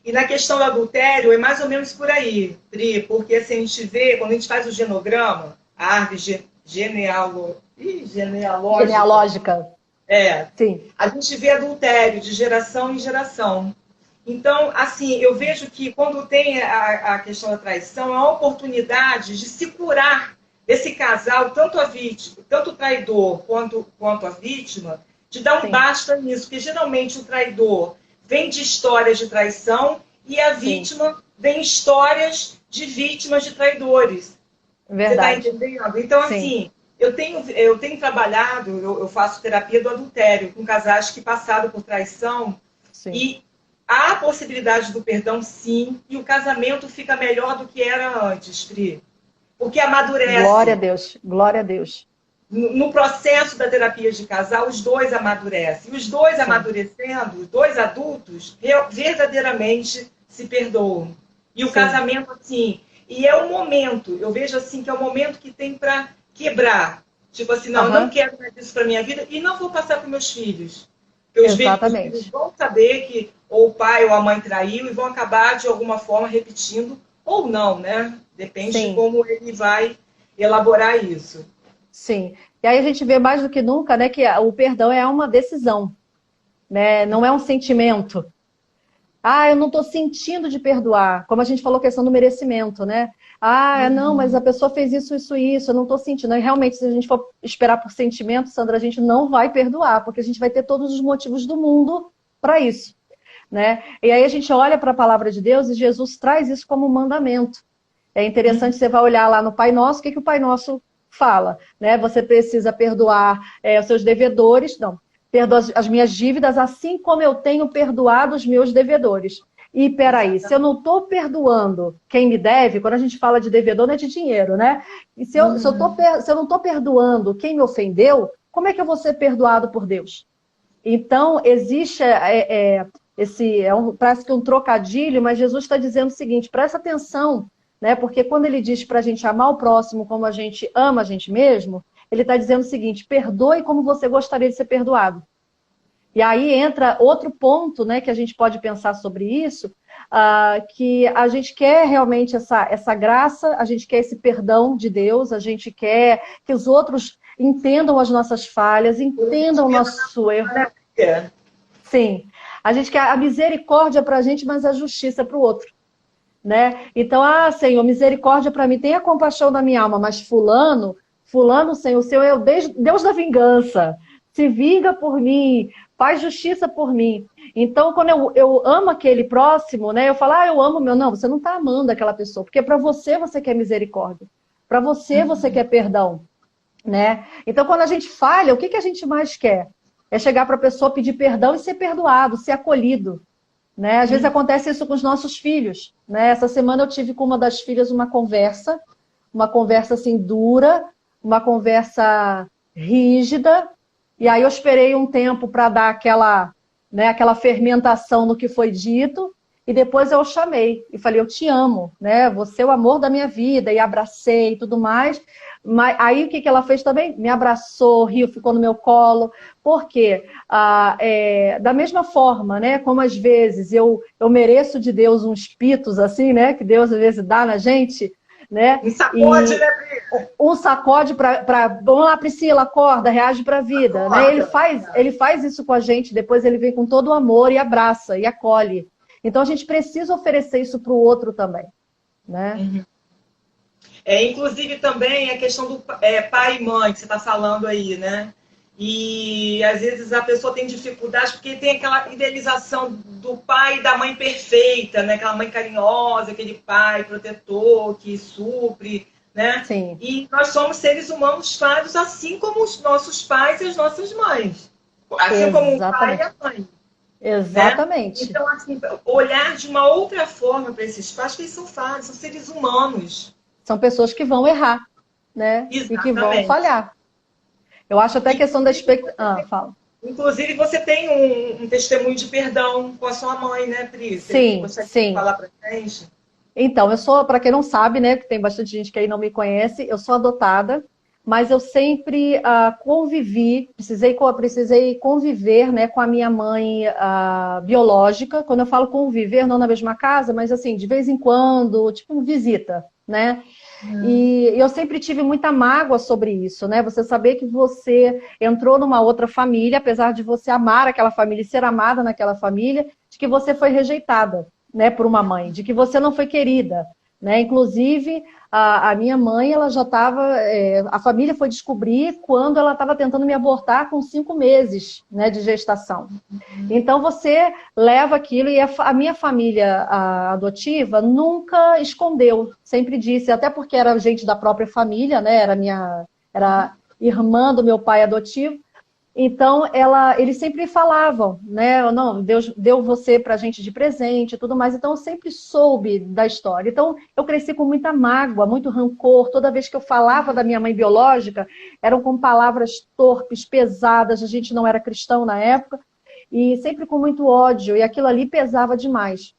E na questão do adultério, é mais ou menos por aí, Pri, porque assim, a gente vê, quando a gente faz o genograma, a árvore genealógica. Sim. A gente vê adultério de geração em geração. Então, assim, eu vejo que quando tem a questão da traição, é uma oportunidade de se curar desse casal, tanto a vítima, tanto o traidor quanto a vítima, de dar um basta nisso, porque geralmente o traidor vem de histórias de traição e a vítima vem histórias de vítimas de traidores. Verdade. Você está entendendo? Então, assim, eu tenho trabalhado, eu faço terapia do adultério com casais que passaram por traição. Sim. E há a possibilidade do perdão, sim, e o casamento fica melhor do que era antes, Pri. Porque amadurece. Glória a Deus, glória a Deus. No processo da terapia de casal, os dois amadurecem. E os dois amadurecendo, os dois adultos, verdadeiramente se perdoam. E o casamento, assim, e é o momento, eu vejo assim, que é o momento que tem para quebrar. Tipo assim, não, eu não quero mais isso para minha vida e não vou passar para meus filhos. Porque os filhos vão saber que ou o pai ou a mãe traiu e vão acabar de alguma forma repetindo, ou não, né? Depende de como ele vai elaborar isso. Sim. E aí a gente vê mais do que nunca, né, que o perdão é uma decisão, né? Não é um sentimento. Ah, eu não estou sentindo de perdoar. Como a gente falou, a questão do merecimento, né? Ah, não, mas a pessoa fez isso, eu não estou sentindo. E realmente, se a gente for esperar por sentimento, Sandra, a gente não vai perdoar, porque a gente vai ter todos os motivos do mundo para isso. né? E aí a gente olha para a palavra de Deus e Jesus traz isso como um mandamento. É interessante, você vai olhar lá no Pai Nosso, o que o Pai Nosso fala, né? Você precisa perdoar os seus devedores, não, perdoa as minhas dívidas, assim como eu tenho perdoado os meus devedores. E peraí, se eu não estou perdoando quem me deve, quando a gente fala de devedor, não é de dinheiro, né? E se eu não estou perdoando quem me ofendeu, como é que eu vou ser perdoado por Deus? Então, existe parece que um trocadilho, mas Jesus está dizendo o seguinte, presta atenção, né? Porque quando ele diz para a gente amar o próximo como a gente ama a gente mesmo, ele está dizendo o seguinte, perdoe como você gostaria de ser perdoado. E aí entra outro ponto, né, que a gente pode pensar sobre isso, que a gente quer realmente essa graça, a gente quer esse perdão de Deus, a gente quer que os outros entendam as nossas falhas, entendam o nosso erro. Sim, a gente quer a misericórdia para a gente, mas a justiça para o outro. Né? Então, Senhor, misericórdia para mim, tenha compaixão da minha alma, mas fulano, Senhor, o Senhor é o Deus da vingança, se vinga por mim, faz justiça por mim. Então, quando eu amo aquele próximo, né, eu falo, eu amo meu, não, você não está amando aquela pessoa, porque para você quer misericórdia, para você quer perdão, né? Então, quando a gente falha, o que a gente mais quer? É chegar para a pessoa, pedir perdão e ser perdoado, ser acolhido. Né? Às vezes acontece isso com os nossos filhos. Né? Essa semana eu tive com uma das filhas uma conversa assim dura, uma conversa rígida, e aí eu esperei um tempo para dar aquela fermentação no que foi dito, e depois eu chamei e falei, eu te amo, né? Você é o amor da minha vida, e abracei e tudo mais. Mas aí o que ela fez também? Me abraçou, riu, ficou no meu colo. Por quê? Da mesma forma, né? Como às vezes eu mereço de Deus uns pitos assim, né? Que Deus às vezes dá na gente, né? Um sacode, né, Pri? Um sacode para vamos lá, Priscila, acorda, reage para a vida, né? Ele faz isso com a gente, depois ele vem com todo o amor e abraça e acolhe. Então a gente precisa oferecer isso para o outro também, né? Uhum. Inclusive também a questão do pai e mãe, que você está falando aí, né? E às vezes a pessoa tem dificuldade porque tem aquela idealização do pai e da mãe perfeita, né? Aquela mãe carinhosa, aquele pai protetor que supre, né? Sim. E nós somos seres humanos falhos, assim como os nossos pais e as nossas mães. Assim como o pai e a mãe. Exatamente. Né? Então, assim, olhar de uma outra forma para esses pais, que eles são falhos, são seres humanos. São pessoas que vão errar, né? Exatamente. E que vão falhar. Eu acho até a questão da expectativa. Fala. Inclusive, você tem um testemunho de perdão com a sua mãe, né, Pri? Sim, você sim. Falar pra gente? Então, eu sou, para quem não sabe, né, que tem bastante gente que aí não me conhece, eu sou adotada, mas eu sempre precisei conviver, né, com a minha mãe biológica. Quando eu falo conviver, não na mesma casa, mas assim, de vez em quando, tipo visita, né? E eu sempre tive muita mágoa sobre isso, né? Você saber que você entrou numa outra família, apesar de você amar aquela família e ser amada naquela família, de que você foi rejeitada, né, por uma mãe, de que você não foi querida, né? Inclusive, a minha mãe, ela já estava... a família foi descobrir quando ela estava tentando me abortar com 5 meses, né, de gestação. Então, você leva aquilo e a minha família adotiva nunca escondeu. Sempre disse, até porque era gente da própria família, né? Era irmã do meu pai adotivo. Então, eles sempre falavam, né? Não, Deus deu você pra gente de presente e tudo mais. Então, eu sempre soube da história. Então, eu cresci com muita mágoa, muito rancor. Toda vez que eu falava da minha mãe biológica, eram com palavras torpes, pesadas. A gente não era cristão na época. E sempre com muito ódio. E aquilo ali pesava demais.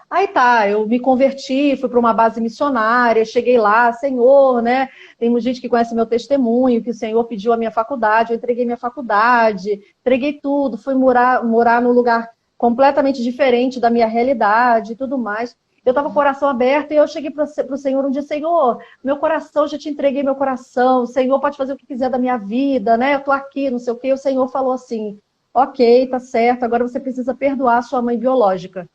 Aí tá, eu me converti, fui para uma base missionária, cheguei lá, Senhor, né? Tem gente que conhece meu testemunho, que o Senhor pediu a minha faculdade, eu entreguei minha faculdade, entreguei tudo, fui morar num lugar completamente diferente da minha realidade e tudo mais. Eu estava com o coração aberto e eu cheguei para o Senhor um dia, Senhor, meu coração, já te entreguei meu coração, o Senhor pode fazer o que quiser da minha vida, né? Eu estou aqui, não sei o quê. O Senhor falou assim, ok, tá certo, agora você precisa perdoar a sua mãe biológica.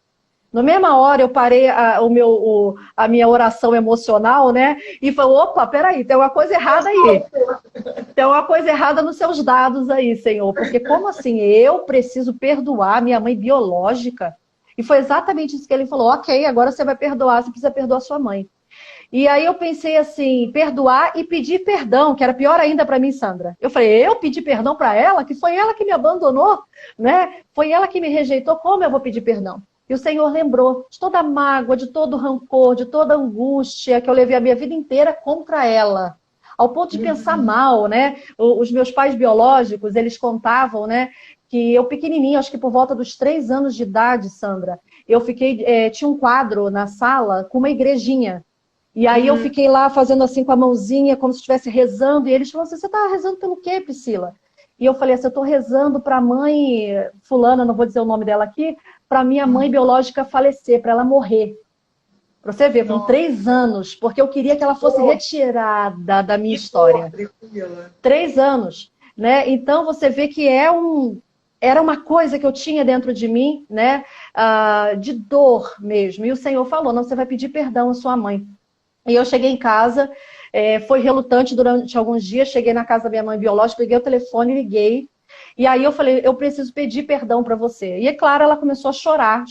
Na mesma hora eu parei a minha oração emocional, né? E falei, opa, peraí, tem uma coisa errada aí. Tem uma coisa errada nos seus dados aí, Senhor. Porque como assim? Eu preciso perdoar minha mãe biológica? E foi exatamente isso que ele falou. Ok, agora você vai perdoar, você precisa perdoar sua mãe. E aí eu pensei assim, perdoar e pedir perdão, que era pior ainda para mim, Sandra. Eu falei, eu pedi perdão para ela, que foi ela que me abandonou, né? Foi ela que me rejeitou, como eu vou pedir perdão? E o Senhor lembrou de toda a mágoa, de todo o rancor, de toda a angústia que eu levei a minha vida inteira contra ela. Ao ponto de pensar mal, né? Os meus pais biológicos, eles contavam, né? Que eu pequenininha, acho que por volta dos 3 anos de idade, Sandra, eu fiquei, tinha um quadro na sala com uma igrejinha. E aí eu fiquei lá fazendo assim com a mãozinha, como se estivesse rezando, e eles falaram assim, você está rezando pelo quê, Priscila? E eu falei assim, eu estou rezando para a mãe fulana, não vou dizer o nome dela aqui, para minha mãe biológica falecer, para ela morrer. Para você ver, com 3 anos, porque eu queria que ela fosse retirada da minha história. 3 anos, né? Então você vê que era uma coisa que eu tinha dentro de mim, né? De dor mesmo. E o Senhor falou, não, você vai pedir perdão à sua mãe. E eu cheguei em casa, foi relutante durante alguns dias, cheguei na casa da minha mãe biológica, peguei o telefone, liguei, e aí eu falei, eu preciso pedir perdão para você. E é claro, ela começou a chorar,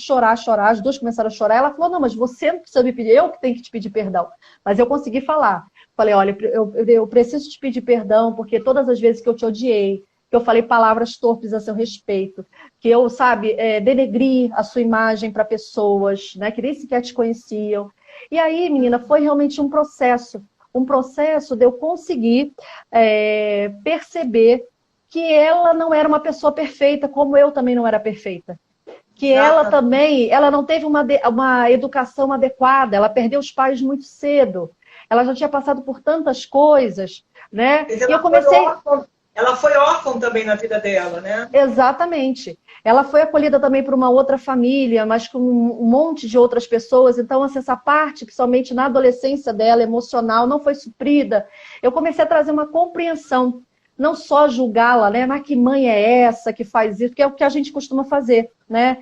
as duas começaram a chorar, ela falou, não, mas você não precisa me pedir, eu que tenho que te pedir perdão. Mas eu consegui falar. Falei, olha, eu preciso te pedir perdão, porque todas as vezes que eu te odiei, que eu falei palavras torpes a seu respeito, que eu, sabe, denegri a sua imagem para pessoas, né, que nem sequer te conheciam. E aí, menina, foi realmente um processo de eu conseguir perceber que ela não era uma pessoa perfeita, como eu também não era perfeita. Que ela também, ela não teve uma educação adequada, ela perdeu os pais muito cedo, ela já tinha passado por tantas coisas, né? E eu comecei... Ela foi órfã também na vida dela, né? Exatamente. Ela foi acolhida também por uma outra família, mas com um monte de outras pessoas. Então, assim, essa parte, principalmente na adolescência dela, emocional, não foi suprida. Eu comecei a trazer uma compreensão, não só julgá-la, né? Mas que mãe é essa que faz isso? Que é o que a gente costuma fazer, né?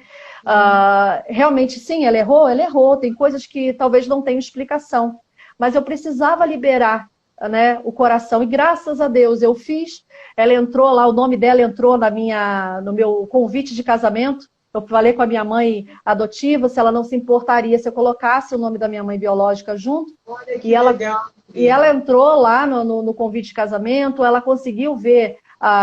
Realmente, sim, ela errou. Tem coisas que talvez não tenham explicação. Mas eu precisava liberar, né, o coração, e graças a Deus eu fiz. Ela entrou lá, o nome dela entrou no meu convite de casamento. Eu falei com a minha mãe adotiva se ela não se importaria se eu colocasse o nome da minha mãe biológica junto. Olha que legal. E ela entrou lá no convite de casamento, ela conseguiu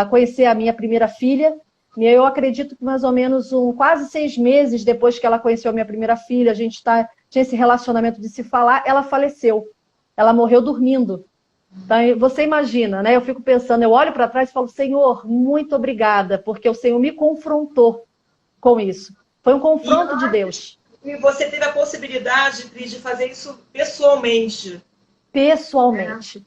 conhecer a minha primeira filha. E eu acredito que mais ou menos quase 6 meses depois que ela conheceu a minha primeira filha, a gente tinha esse relacionamento de se falar, ela faleceu. Ela morreu dormindo. Então, você imagina, né? Eu fico pensando, eu olho para trás e falo, Senhor, muito obrigada, porque o Senhor me confrontou com isso. Foi um confronto de Deus. E você teve a possibilidade, Pri, de fazer isso pessoalmente. Pessoalmente.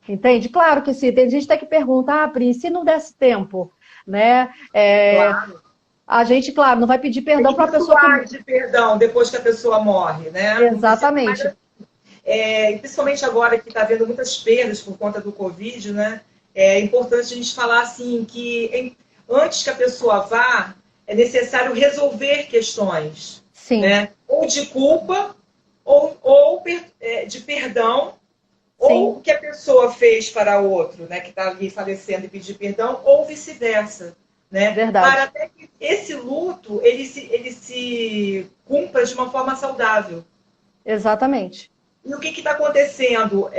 Entende? Claro que sim. Tem gente até que pergunta, Pri, se não desse tempo, né? Claro. A gente, claro, não vai pedir perdão para a pessoa que... perdão depois que a pessoa morre, né? Exatamente. Principalmente agora que está havendo muitas perdas por conta do Covid, né? É importante a gente falar assim que antes que a pessoa vá, é necessário resolver questões. Sim. Né? Ou de culpa, ou de perdão, Sim. Ou o que a pessoa fez para o outro, né? Que está ali falecendo e pedir perdão, ou vice-versa. Né? Verdade. Para até que esse luto ele se cumpra de uma forma saudável. Exatamente. E o que está acontecendo?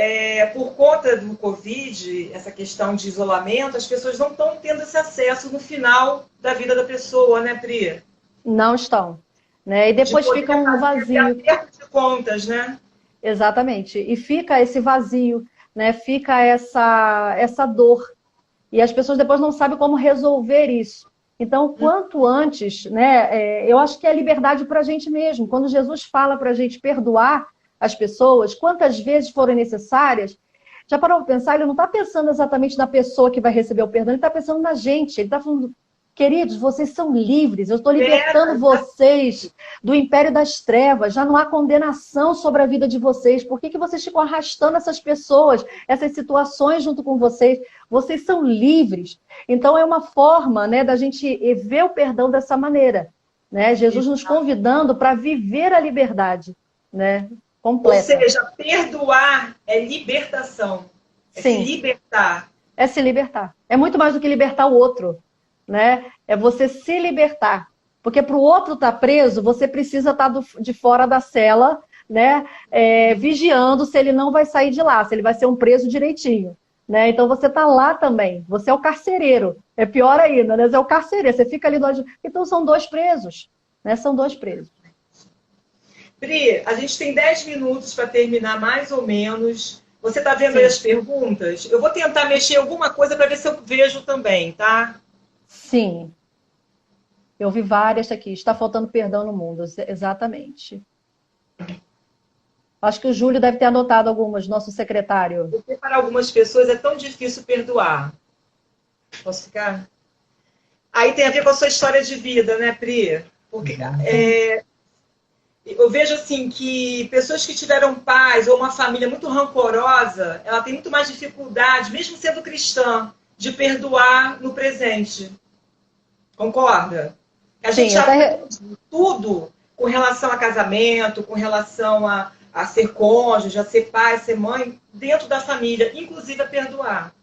Por conta do Covid, essa questão de isolamento, as pessoas não estão tendo esse acesso no final da vida da pessoa, né, Pri? Não estão. Né? E depois fica um vazio. Aperto de contas, né? Exatamente. E fica esse vazio, né? Fica essa dor. E as pessoas depois não sabem como resolver isso. Então, quanto antes, né? Eu acho que é liberdade para a gente mesmo. Quando Jesus fala para a gente perdoar as pessoas, quantas vezes forem necessárias, já parou para pensar? Ele não está pensando exatamente na pessoa que vai receber o perdão, ele está pensando na gente. Ele está falando, queridos, vocês são livres, eu estou libertando vocês do império das trevas, já não há condenação sobre a vida de vocês. Por que vocês ficam arrastando essas pessoas, essas situações junto com vocês? Vocês são livres. Então é uma forma, né, da gente ver o perdão dessa maneira. né? Jesus nos convidando para viver a liberdade, né? Completa. Ou seja, perdoar é libertação. É Sim. se libertar. É se libertar. É muito mais do que libertar o outro, né? É você se libertar. Porque para o outro estar preso, você precisa estar de fora da cela, né? Vigiando se ele não vai sair de lá, se ele vai ser um preso direitinho. Né? Então você está lá também. Você é o carcereiro. É pior ainda, né? Você é o carcereiro. Você fica ali do lado. Então são dois presos. Né? São dois presos. Pri, a gente tem 10 minutos para terminar, mais ou menos. Você está vendo Sim. aí as perguntas? Eu vou tentar mexer em alguma coisa para ver se eu vejo também, tá? Sim. Eu vi várias aqui. Está faltando perdão no mundo. Exatamente. Acho que o Júlio deve ter anotado algumas, nosso secretário. Porque para algumas pessoas é tão difícil perdoar. Posso ficar? Aí tem a ver com a sua história de vida, né, Pri? Porque eu vejo assim que pessoas que tiveram pais ou uma família muito rancorosa, ela tem muito mais dificuldade, mesmo sendo cristã, de perdoar no presente. Concorda? A gente aprende tudo com relação a casamento, com relação a ser cônjuge, a ser pai, a ser mãe, dentro da família, inclusive a perdoar.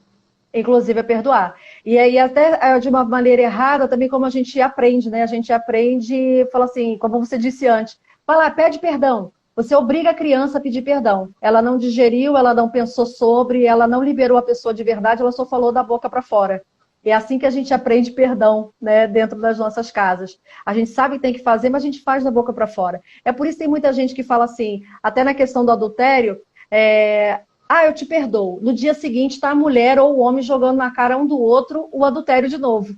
Inclusive a perdoar. E aí, até de uma maneira errada, também como a gente aprende, né? A gente aprende, fala assim, como você disse antes, fala, pede perdão. Você obriga a criança a pedir perdão. Ela não digeriu, ela não pensou sobre, ela não liberou a pessoa de verdade, ela só falou da boca para fora. É assim que a gente aprende perdão, né, dentro das nossas casas. A gente sabe que tem que fazer, mas a gente faz da boca para fora. É por isso que tem muita gente que fala assim, até na questão do adultério, eu te perdoo. No dia seguinte está a mulher ou o homem jogando na cara um do outro o adultério de novo.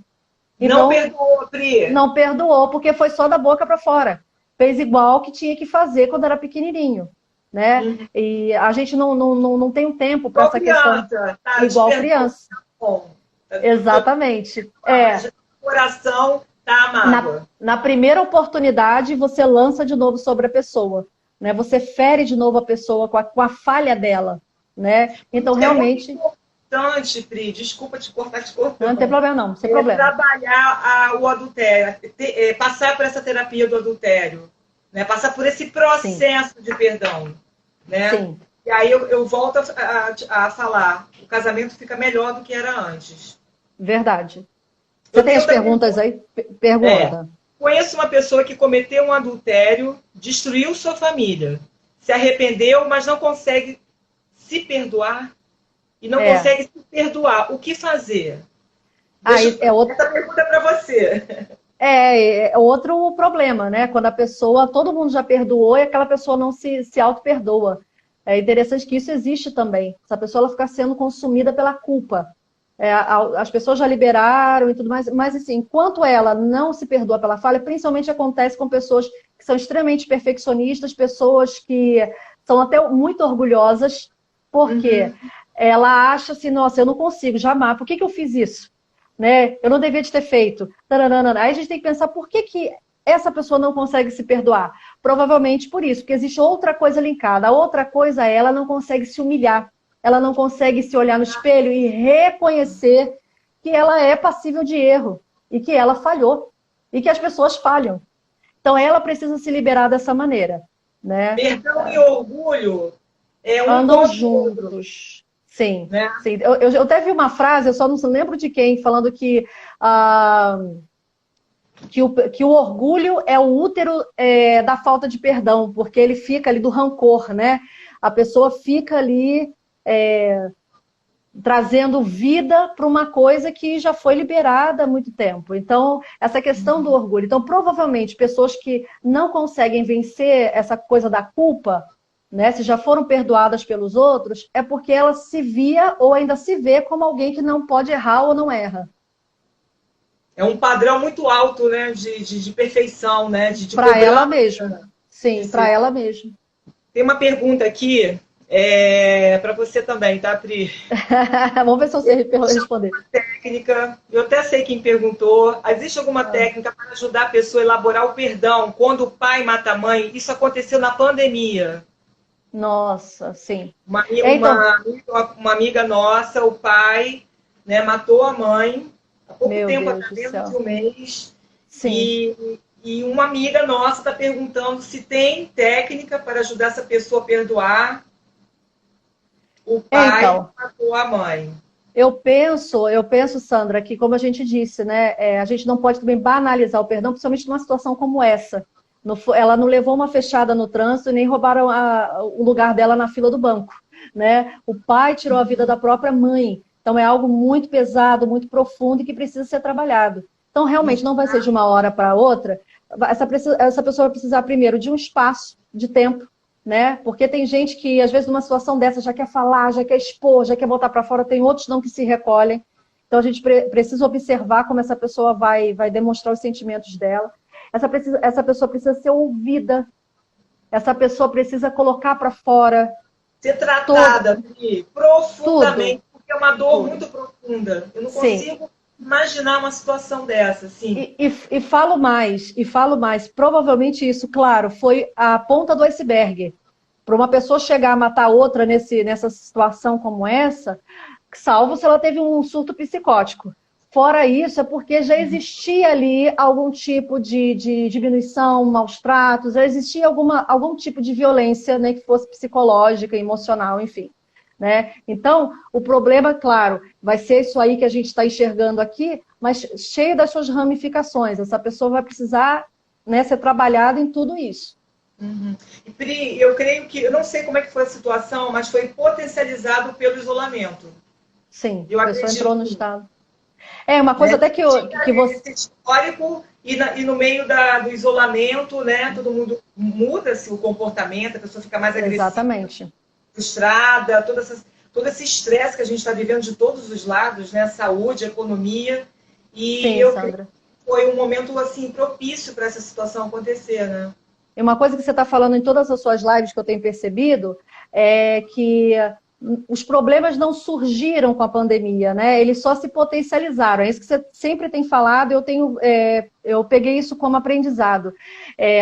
Então, não perdoou, Pri. Não perdoou, porque foi só da boca para fora. Fez igual que tinha que fazer quando era pequenininho. Né? Uhum. E a gente não tem um tempo para essa criança, questão. Tá, igual criança. Exatamente. O coração tá amargo. Na primeira oportunidade, você lança de novo sobre a pessoa. Né? Você fere de novo a pessoa com a falha dela. Né? Então, realmente... É muito importante, Pri, desculpa te cortar. Não tem problema, não. Sem problema. Trabalhar o adultério, passar por essa terapia do adultério. Né? Passar por esse processo Sim. de perdão. Né? Sim. E aí eu volto a falar, o casamento fica melhor do que era antes. Verdade. Você tem as perguntas aí? Pergunta. Conheço uma pessoa que cometeu um adultério, destruiu sua família, se arrependeu, mas não consegue se perdoar e não consegue se perdoar. O que fazer? Essa pergunta é para você. É outro problema, né? Quando a pessoa, todo mundo já perdoou e aquela pessoa não se auto-perdoa. É interessante que isso existe também. Essa pessoa ela fica sendo consumida pela culpa. As pessoas já liberaram e tudo mais, mas assim, enquanto ela não se perdoa pela falha, principalmente acontece com pessoas que são extremamente perfeccionistas, pessoas que são até muito orgulhosas, porque ela acha assim, nossa, eu não consigo jamais, por que eu fiz isso? Né? Eu não devia ter feito. Aí a gente tem que pensar por que essa pessoa não consegue se perdoar. Provavelmente por isso, porque existe outra coisa linkada. A outra coisa é ela não consegue se humilhar. Ela não consegue se olhar no espelho e reconhecer que ela é passível de erro e que ela falhou e que as pessoas falham. Então ela precisa se liberar dessa maneira. Né? Perdão e orgulho andam juntos. Sim, né? Sim. Eu até vi uma frase, eu só não lembro de quem, falando que o orgulho é o útero da falta de perdão, porque ele fica ali do rancor, né? A pessoa fica ali trazendo vida para uma coisa que já foi liberada há muito tempo. Então, essa questão do orgulho. Então, provavelmente, pessoas que não conseguem vencer essa coisa da culpa, né, se já foram perdoadas pelos outros, é porque ela se via ou ainda se vê como alguém que não pode errar ou não erra. É um padrão muito alto, né, de perfeição, né? Para ela mesma. Sim, para ela mesma. Tem uma pergunta aqui, para você também, tá, Pri? Vamos ver se você responder. Técnica, eu até sei quem perguntou. Existe alguma técnica para ajudar a pessoa a elaborar o perdão quando o pai mata a mãe? Isso aconteceu na pandemia. Nossa, sim. Uma amiga nossa, o pai, né, matou a mãe há pouco tempo, até menos de um mês. Sim. E uma amiga nossa está perguntando se tem técnica para ajudar essa pessoa a perdoar o pai Então, que matou a mãe. eu penso, Sandra, que como a gente disse, né, a gente não pode também banalizar o perdão, principalmente numa situação como essa. Ela não levou uma fechada no trânsito e nem roubaram o lugar dela na fila do banco, né? O pai tirou a vida da própria mãe. Então é algo muito pesado, muito profundo e que precisa ser trabalhado. Então realmente não vai ser de uma hora para outra. Essa pessoa vai precisar primeiro de um espaço, de tempo, né? Porque tem gente que, às vezes, numa situação dessa, já quer falar, já quer expor, já quer botar para fora, tem outros não que se recolhem. Então, a gente precisa observar como essa pessoa vai demonstrar os sentimentos dela. Essa pessoa precisa ser ouvida, essa pessoa precisa colocar para fora. Ser tratada profundamente, Tudo, porque é uma dor tudo. muito profunda. Eu não Sim. consigo imaginar uma situação dessa, assim. E falo mais. Provavelmente isso, claro, foi a ponta do iceberg. Para uma pessoa chegar a matar outra nessa situação como essa, salvo se ela teve um surto psicótico. Fora isso, é porque já existia ali algum tipo de diminuição, maus tratos, já existia algum tipo de violência, né, que fosse psicológica, emocional, enfim. Né? Então, o problema, claro, vai ser isso aí que a gente está enxergando aqui, mas cheio das suas ramificações. Essa pessoa vai precisar, né, ser trabalhada em tudo isso. Uhum. E Pri, eu creio que, eu não sei como é que foi a situação, mas foi potencializado pelo isolamento. Sim, Eu a pessoa acredito, entrou no estado. É uma coisa né? até que você. Esse histórico e no meio do isolamento, né? Todo mundo muda-se o comportamento, a pessoa fica mais agressiva, Exatamente. frustrada, todo esse estresse que a gente está vivendo de todos os lados, né? Saúde, economia. E Sim, eu creio que Sandra. foi um momento assim propício para essa situação acontecer, né? E uma coisa que você está falando em todas as suas lives que eu tenho percebido é que os problemas não surgiram com a pandemia, né? Eles só se potencializaram. É isso que você sempre tem falado. Eu peguei isso como aprendizado.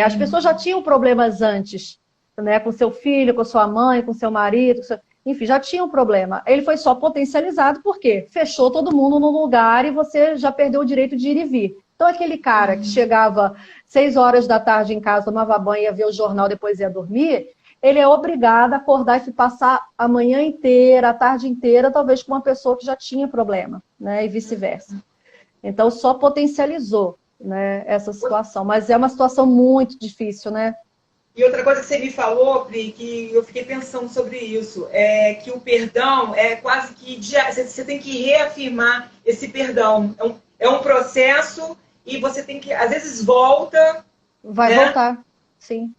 As pessoas já tinham problemas antes, né? Com seu filho, com sua mãe, com seu marido, enfim, já tinha um problema. Ele foi só potencializado porque fechou todo mundo no lugar e você já perdeu o direito de ir e vir. Então, aquele cara que chegava 6 horas da tarde em casa, tomava banho, ia ver o jornal, depois ia dormir, ele é obrigado a acordar e passar a manhã inteira, a tarde inteira, talvez com uma pessoa que já tinha problema, né? E vice-versa. Então, só potencializou, né, essa situação. Mas é uma situação muito difícil, né? E outra coisa que você me falou, Pri, que eu fiquei pensando sobre isso, é que o perdão é quase que você tem que reafirmar esse perdão. É um processo e você tem que, às vezes, volta, Vai né? voltar, sim.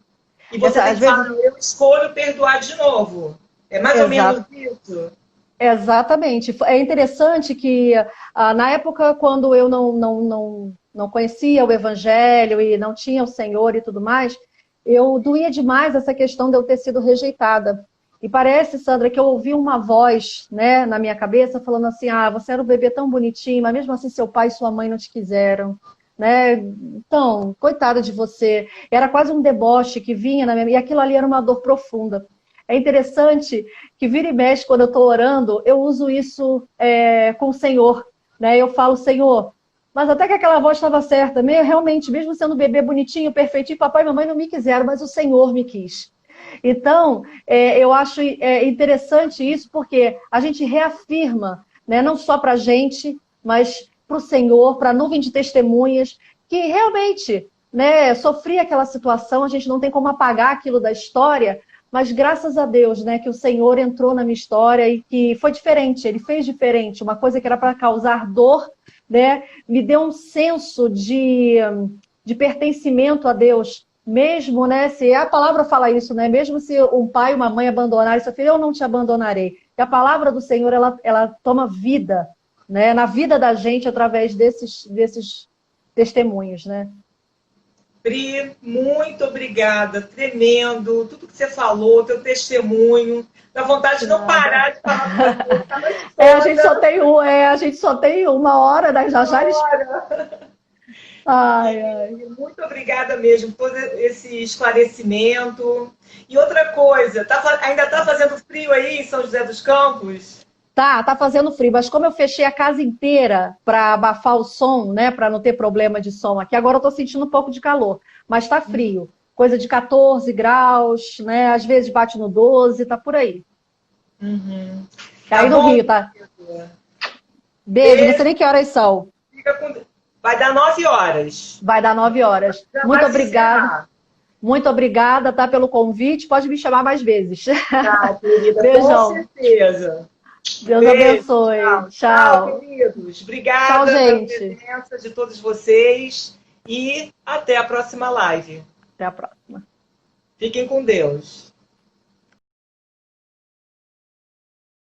E você tem Às que falar, vezes, eu escolho perdoar de novo. É mais ou menos isso. exatamente. É interessante que, na época, quando eu não conhecia o Evangelho e não tinha o Senhor e tudo mais, eu doía demais essa questão de eu ter sido rejeitada. E parece, Sandra, que eu ouvi uma voz, né, na minha cabeça falando assim, você era um bebê tão bonitinho, mas mesmo assim seu pai e sua mãe não te quiseram. Né? Então, coitada de você. Era quase um deboche que vinha na minha... E aquilo ali era uma dor profunda. É interessante que vira e mexe, quando eu estou orando, eu uso isso com o Senhor. Né? Eu falo, Senhor, mas até que aquela voz estava certa. Realmente, mesmo sendo um bebê bonitinho, perfeitinho, papai e mamãe não me quiseram, mas o Senhor me quis. Então, eu acho interessante isso, porque a gente reafirma, né, não só para a gente, mas para o Senhor, para a nuvem de testemunhas, que realmente, né, sofri aquela situação, a gente não tem como apagar aquilo da história, mas graças a Deus, né, que o Senhor entrou na minha história e que foi diferente, Ele fez diferente, uma coisa que era para causar dor, né, me deu um senso de pertencimento a Deus, mesmo, né, se a palavra fala isso, né, mesmo se um pai e uma mãe abandonarem seu filho, eu não te abandonarei. E a palavra do Senhor, ela toma vida, né, na vida da gente através desses testemunhos, né? Pri, muito obrigada, tremendo, tudo que você falou, teu testemunho, dá vontade de não parar de falar com você. A gente só tem 1 hora, né? Já já eles... Muito obrigada mesmo por todo esse esclarecimento. E outra coisa, ainda está fazendo frio aí em São José dos Campos? Tá fazendo frio, mas como eu fechei a casa inteira para abafar o som, né, para não ter problema de som aqui, agora eu tô sentindo um pouco de calor, mas tá frio. Coisa de 14 graus, né? Às vezes bate no 12, tá por aí. Uhum. Aí no Rio, tá? Beijo, não sei nem que horas são. Vai dar 9 horas. Vai dar 9 horas. Já Muito vai se obrigada. encerrar. Muito obrigada, tá, pelo convite. Pode me chamar mais vezes. Tá, querida, Beijão. com certeza. Deus Beijo, abençoe. tchau. Tchau. Tchau, queridos. Obrigada Tchau, pela gente. presença de todos vocês e até a próxima live. Até a próxima. Fiquem com Deus.